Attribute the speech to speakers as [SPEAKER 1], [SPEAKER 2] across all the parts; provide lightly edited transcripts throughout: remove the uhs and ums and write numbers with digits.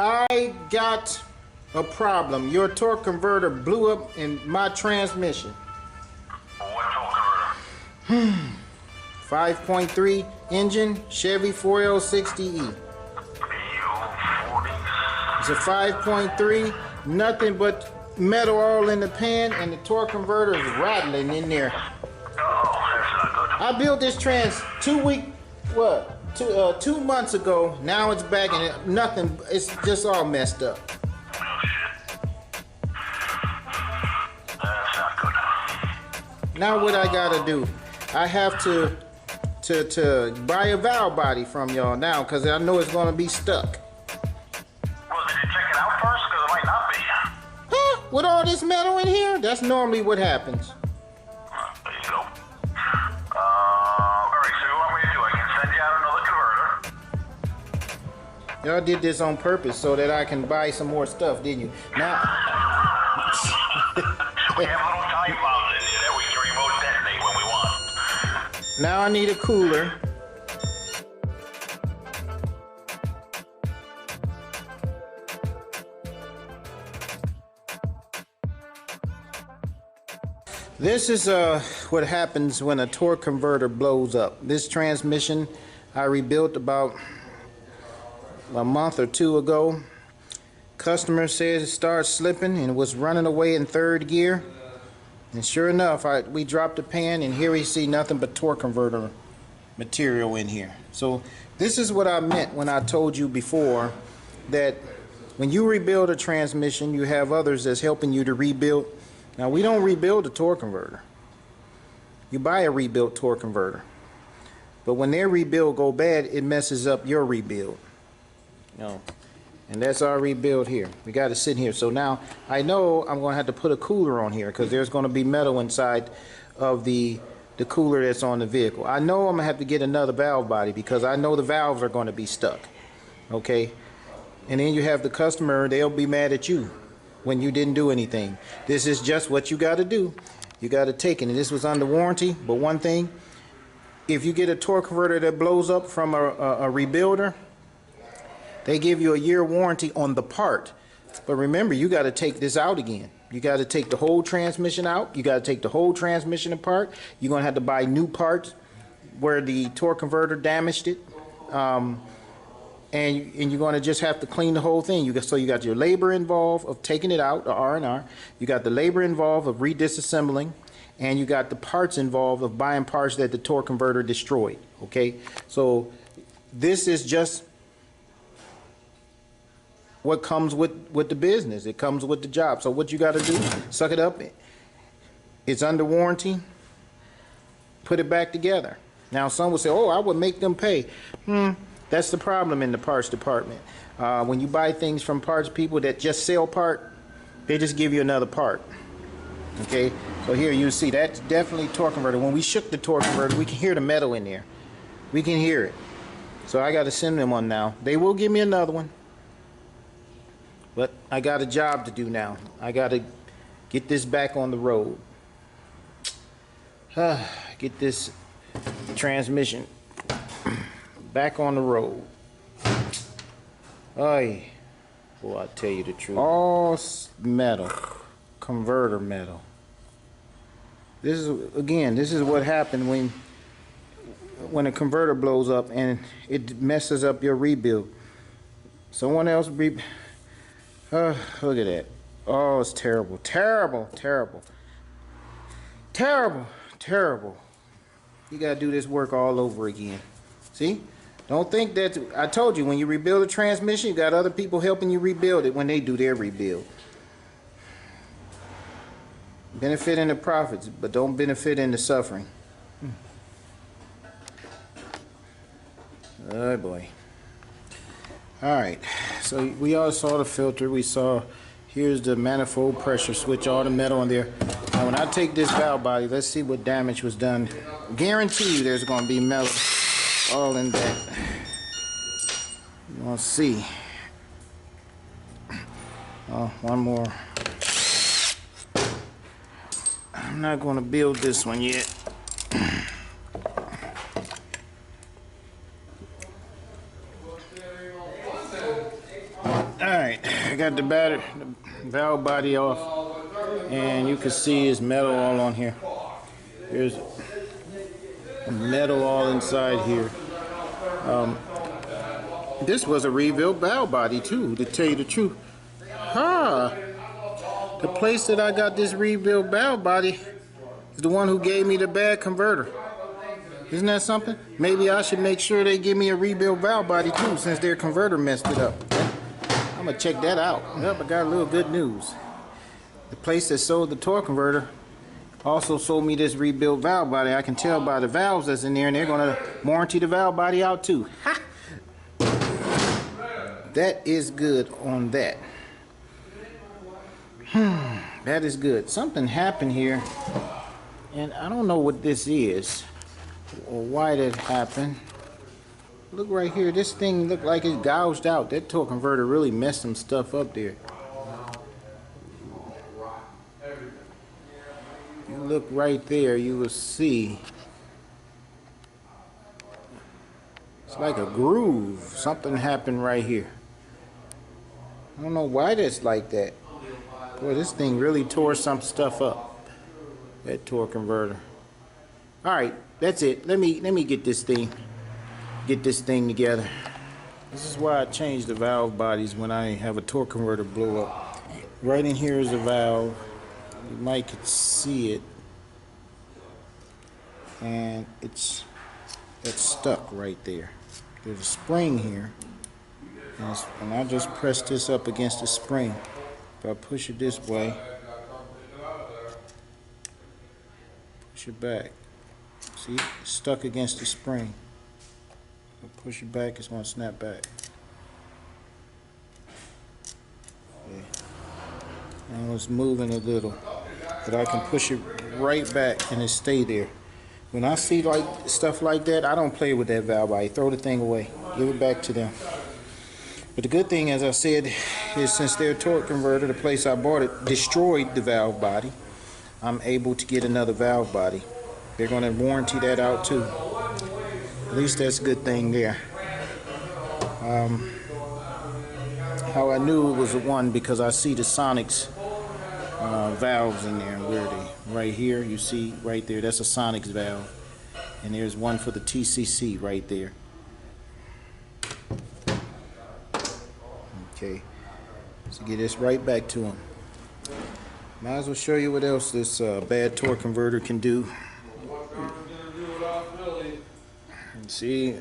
[SPEAKER 1] I got a problem. Your torque converter blew up in my transmission.
[SPEAKER 2] What torque converter?
[SPEAKER 1] 5.3 engine, Chevy 4L60E. It's a 5.3, nothing but metal all in the pan, and the torque converter is rattling in there.
[SPEAKER 2] Oh, that's not good.
[SPEAKER 1] I built this trans 2 months ago. Now it's back and nothing, it's just all messed up.
[SPEAKER 2] Oh, shit. That's not good.
[SPEAKER 1] Now what I gotta do? I have to buy a valve body from y'all now, because I know it's gonna be stuck.
[SPEAKER 2] Well, did you check it out first? Because it might not be.
[SPEAKER 1] Huh? With all this metal in here? That's normally what happens.
[SPEAKER 2] There you go. Alright, so what we do? I can send you out another converter.
[SPEAKER 1] Y'all did this on purpose so that I can buy some more stuff, didn't you? Now,
[SPEAKER 2] We have little time bombs in here that we can remote detonate when we want.
[SPEAKER 1] now I need a cooler. This is what happens when a torque converter blows up. This transmission I rebuilt about a month or two ago. Customer says it started slipping and was running away in third gear. And sure enough, we dropped the pan, and here we see nothing but torque converter material in here. So this is what I meant when I told you before that when you rebuild a transmission, you have others that's helping you to rebuild. Now, we don't rebuild a torque converter. You buy a rebuilt torque converter. But when their rebuild go bad, it messes up your rebuild. You know, and that's our rebuild here. We got to sit here. So now I know I'm going to have to put a cooler on here because there's going to be metal inside of the cooler that's on the vehicle. I know I'm going to have to get another valve body because I know the valves are going to be stuck. Okay? And then you have the customer, they'll be mad at you when you didn't do anything. This is just what you got to do. You got to take it. And this was under warranty. But one thing, if you get a torque converter that blows up from a rebuilder, they give you a year warranty on the part. But remember, you got to take this out again. You got to take the whole transmission out. You got to take the whole transmission apart. You're going to have to buy new parts where the torque converter damaged it. And you're going to just have to clean the whole thing. So you got your labor involved of taking it out, the R&R. You got the labor involved of redisassembling. And you got the parts involved of buying parts that the torque converter destroyed. Okay? So this is just what comes with the business. It comes with the job. So what you got to do, suck it up. It's under warranty. Put it back together. Now some will say, oh, I would make them pay. That's the problem in the parts department. When you buy things from parts people that just sell part, they just give you another part. Okay, so here you see that's definitely torque converter. When we shook the torque converter, we can hear the metal in there. We can hear it. So I got to send them one now. They will give me another one. But I got a job to do now. I got to get this back on the road. Get this transmission back on the road. Boy, I tell you the truth. All metal, converter metal. This is what happened when a converter blows up and it messes up your rebuild. Someone else look at that. Oh, it's terrible, terrible, terrible, terrible, terrible. You gotta do this work all over again. See? Don't think that, I told you, when you rebuild a transmission, you got other people helping you rebuild it when they do their rebuild. Benefit in the profits, but don't benefit in the suffering. Oh boy. Alright, so we all saw the filter. We saw, here's the manifold pressure switch, all the metal in there. Now when I take this valve body, let's see what damage was done. Guarantee you there's going to be metal all in that. You want to see. Oh, one more. I'm not going to build this one yet. Alright. I got the valve body off, and you can see it's metal all on here. There's metal all inside here. This was a rebuilt valve body too, to tell you the truth. The place that I got this rebuilt valve body is the one who gave me the bad converter. Isn't that something? Maybe I should make sure they give me a rebuilt valve body too, since their converter messed it up. I'm gonna check that out. Yep, I got a little good news. The place that sold the torque converter also sold me this rebuilt valve body. I can tell by the valves that's in there, and they're gonna warranty the valve body out too. Ha! That is good on that. That is good. Something happened here, and I don't know what this is or why that happened. Look right here. This thing looked like it gouged out. That torque converter really messed some stuff up there. You look right there, you will see it's like a groove. Something happened right here. I don't know why that's like that. Boy, this thing really tore some stuff up. That torque converter. All right, that's it. Let me get this thing together. This is why I change the valve bodies when I have a torque converter blow up. Right in here is a valve. You might could see it, and it's stuck right there. There's a spring here, and I just press this up against the spring. If I push it this way, push it back. See, it's stuck against the spring. If I push it back, it's going to snap back. Okay. Now it's moving a little, but I can push it right back and it stay there. When I see like stuff like that, I don't play with that valve body. Throw the thing away. Give it back to them. But the good thing, as I said, is since their torque converter, the place I bought it, destroyed the valve body, I'm able to get another valve body. They're going to warranty that out too. At least that's a good thing there. How I knew it was the one, because I see the Sonics valves in there. Where are they? Right here, you see right there, that's a Sonics valve. And there's one for the TCC right there. Okay, so get this right back to them. Might as well show you what else this bad torque converter can do. And see,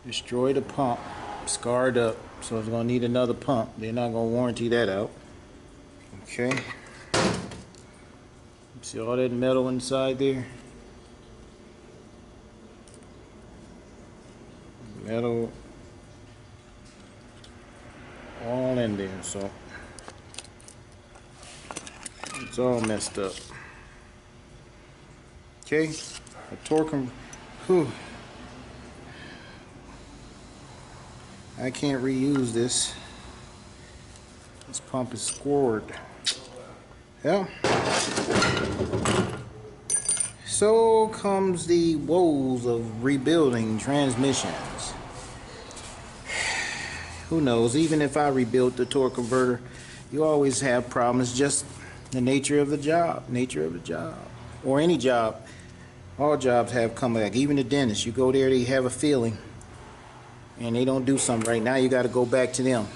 [SPEAKER 1] destroyed a pump, scarred up, so it's going to need another pump. They're not going to warranty that out. Okay. See all that metal inside there? Metal all in there, so it's all messed up. Okay, a torque. I can't reuse this. This pump is scored. Yeah. So comes the woes of rebuilding transmissions. Who knows? Even if I rebuilt the torque converter, you always have problems. Just the nature of the job. Nature of the job. Or any job. All jobs have comeback. Even the dentist. You go there, they have a feeling, and they don't do something right. Now you got to go back to them.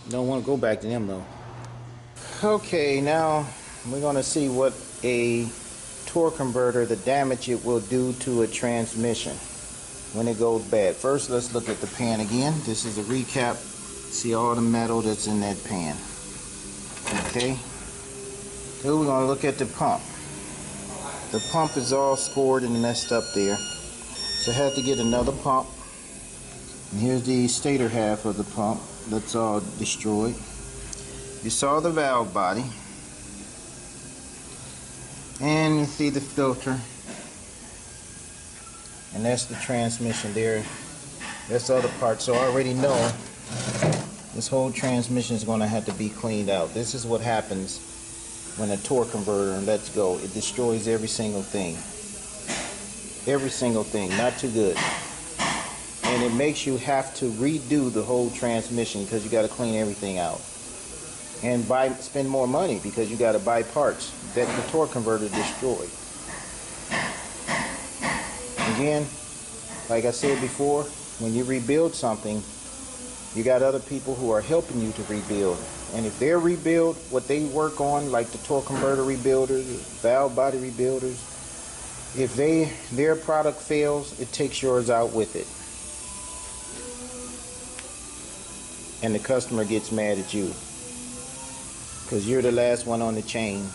[SPEAKER 1] You don't want to go back to them though. Okay, now we're going to see what a torque converter, the damage it will do to a transmission when it goes bad. First, let's look at the pan again. This is a recap. See all the metal that's in that pan. Okay. Then we're going to look at the pump. The pump is all scored and messed up there. So I had to get another pump. And here's the stator half of the pump. That's all destroyed. You saw the valve body. And you see the filter. And that's the transmission there. That's the other part. So I already know this whole transmission is going to have to be cleaned out. This is what happens when a torque converter lets go. It destroys every single thing. Every single thing. Not too good. and it makes you have to redo the whole transmission because you got to clean everything out and spend more money because you got to buy parts that the torque converter destroyed. Again, like I said before, when you rebuild something, you got other people who are helping you to rebuild. And if they're rebuild, what they work on, like the torque converter rebuilders, valve body rebuilders, if their product fails, it takes yours out with it. And the customer gets mad at you because you're the last one on the chain.